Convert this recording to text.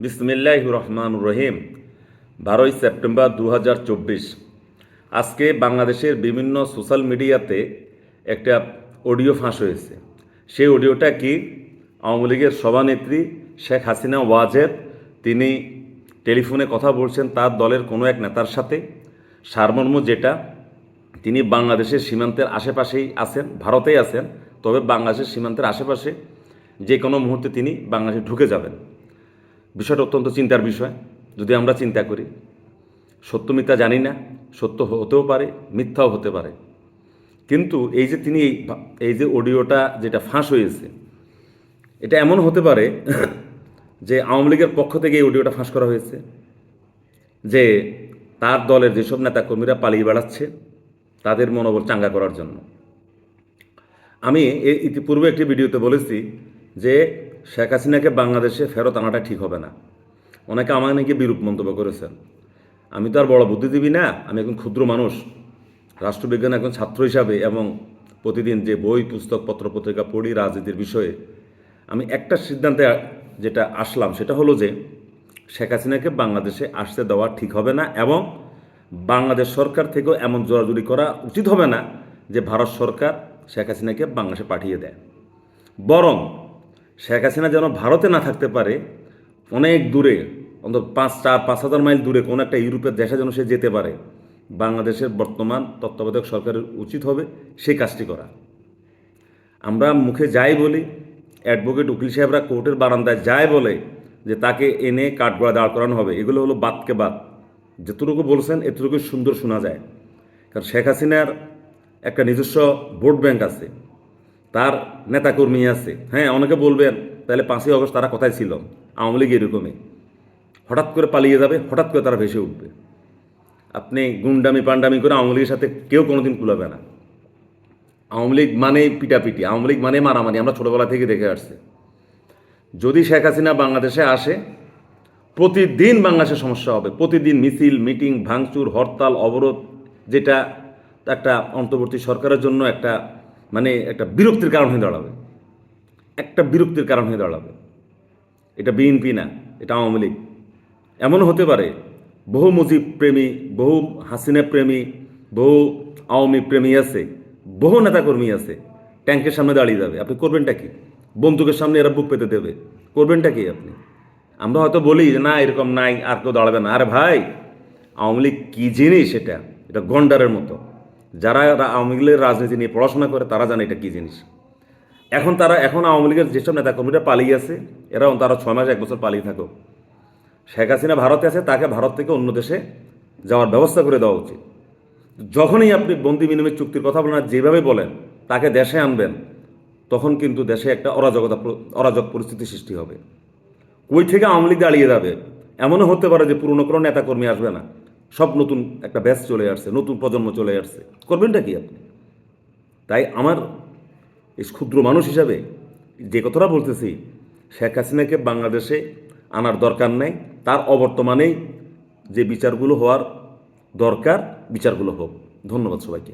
বিসমিল্লাহির রহমানির রহিম। 12ই সেপ্টেম্বর 2024। আজকে বাংলাদেশের বিভিন্ন সোশ্যাল মিডিয়াতে একটা অডিও ফাঁস হয়েছে। সেই অডিওটা কি, আওয়ামী লীগের সভানেত্রী শেখ হাসিনা ওয়াজেদ তিনি টেলিফোনে কথা বলছেন তার দলের কোনো এক নেতার সাথে। সারমর্ম যেটা, তিনি বাংলাদেশের সীমান্তের আশেপাশেই আছেন, ভারতেই আছেন, তবে বাংলাদেশের সীমান্তের আশেপাশে যে কোনো মুহূর্তে তিনি বাংলাদেশে ঢুকে যাবেন। বিষয়টা অত্যন্ত চিন্তার বিষয়। যদি আমরা চিন্তা করি, সত্য মিথ্যা জানি না, সত্য হতেও পারে, মিথ্যাও হতে পারে, কিন্তু এই যে তিনি এই যে অডিওটা যেটা ফাঁস হয়েছে, এটা এমন হতে পারে যে আওয়ামী লীগের পক্ষ থেকে এই অডিওটা ফাঁস করা হয়েছে, যে তার দলের যেসব নেতাকর্মীরা পালিয়ে বেড়াচ্ছে তাদের মনোবল চাঙ্গা করার জন্য। আমি ইতিপূর্বে একটি ভিডিওতে বলেছি যে শেখ হাসিনাকে বাংলাদেশে ফেরত আনাটা ঠিক হবে না। অনেকে আমার নাকি বিরূপ মন্তব্য করেছেন। আমি তো আর বড় বুদ্ধিজীবী না, আমি একজন ক্ষুদ্র মানুষ। রাষ্ট্রবিজ্ঞান একজন ছাত্র হিসাবে এবং প্রতিদিন যে বই পুস্তক পত্রপত্রিকা পড়ি রাজনীতির বিষয়ে, আমি একটা সিদ্ধান্তে যেটা আসলাম সেটা হলো যে শেখ হাসিনাকে বাংলাদেশে আসতে দেওয়া ঠিক হবে না, এবং বাংলাদেশ সরকার থেকেও এমন জোরাজুরি করা উচিত হবে না যে ভারত সরকার শেখ হাসিনাকে বাংলাদেশে পাঠিয়ে দেয়। বরং শেখ হাসিনা যেন ভারতে না থাকতে পারে, অনেক দূরে, অন্তত 5,000 মাইল দূরে কোনো একটা ইউরোপের দেশে যেন সে যেতে পারে। বাংলাদেশের বর্তমান তত্ত্বাবধায়ক সরকারের উচিত হবে সেই কাজটি করা। আমরা মুখে যাই বলি, অ্যাডভোকেট উকিল সাহেবরা কোর্টের বারান্দায় যায় বলে যে তাকে এনে কাঠগড়া দাঁড় করানো হবে, এগুলো হলো বাদকে বাদ। যতটুকু বলছেন এতটুকু সুন্দর শোনা যায়, কারণ শেখ হাসিনার একটা নিজস্ব ভোট ব্যাংক আছে, তার নেতাকর্মী আছে। হ্যাঁ, অনেকে বলবেন তাহলে 5ই আগস্ট তারা কোথায় ছিল? আওয়ামী লীগ এরকমই, হঠাৎ করে পালিয়ে যাবে, হঠাৎ করে তারা ভেসে উঠবে। আপনি গুন্ডামি পান্ডামি করে আওয়ামী লীগের সাথে কেউ কোনোদিন কুলাবে না। আওয়ামী লীগ মানে পিটাপিটি, আওয়ামী লীগ মানে মারামারি, আমরা ছোটোবেলা থেকে দেখে আসছি। যদি শেখ হাসিনা বাংলাদেশে আসে, প্রতিদিন বাংলাদেশে সমস্যা হবে, প্রতিদিন মিছিল, মিটিং, ভাঙচুর, হরতাল, অবরোধ, যেটা একটা অন্তর্বর্তী সরকারের জন্য একটা একটা বিরক্তির কারণ হয়ে দাঁড়াবে, একটা বিরক্তির কারণ হয়ে দাঁড়াবে। এটা বিএনপি না, এটা আওয়ামী লীগ। এমনও হতে পারে বহু মুজিব প্রেমী, বহু হাসিনা প্রেমী, বহু আওয়ামী প্রেমী আছে, বহু নেতাকর্মী আছে, ট্যাঙ্কের সামনে দাঁড়িয়ে যাবে। আপনি করবেনটা কি? বন্দুকের সামনে এরা বুক পেতে দেবে, করবেনটা কি আপনি? আমরা হয়তো বলি যে না, এরকম নাই, আর কেউ দাঁড়াবে না। আরে ভাই, আওয়ামী লীগ কী জিনিস? এটা গন্ডারের মতো। যারা আওয়ামী লীগের রাজনীতি নিয়ে পড়াশোনা করে তারা জানে এটা কী জিনিস। এখন আওয়ামী লীগের যেসব নেতাকর্মীরা পালিয়ে আছে, তারা 6 মাস 1 বছর পালিয়ে থাকুক। শেখ হাসিনা ভারতে আছে, তাকে ভারত থেকে অন্য দেশে যাওয়ার ব্যবস্থা করে দেওয়া উচিত। যখনই আপনি বন্দি বিনিময় চুক্তির কথা বলেন, যেভাবে বলেন তাকে দেশে আনবেন, তখন কিন্তু দেশে একটা অরাজক পরিস্থিতি সৃষ্টি হবে। কই থেকে আওয়ামী লীগ দাঁড়িয়ে যাবে, এমনও হতে পারে যে পুরনো কোনো নেতাকর্মী আসবে না, সব নতুন একটা ব্যাচ চলে আসছে, নতুন প্রজন্ম চলে আসছে। করবেনটা কি আপনি? তাই আমার এই ক্ষুদ্র মানুষ হিসাবে যে কথাটা বলতেছি, শেখ হাসিনাকে বাংলাদেশে আনার দরকার নেই। তার অবর্তমানেই যে বিচারগুলো হওয়ার দরকার, বিচারগুলো হোক। ধন্যবাদ সবাইকে।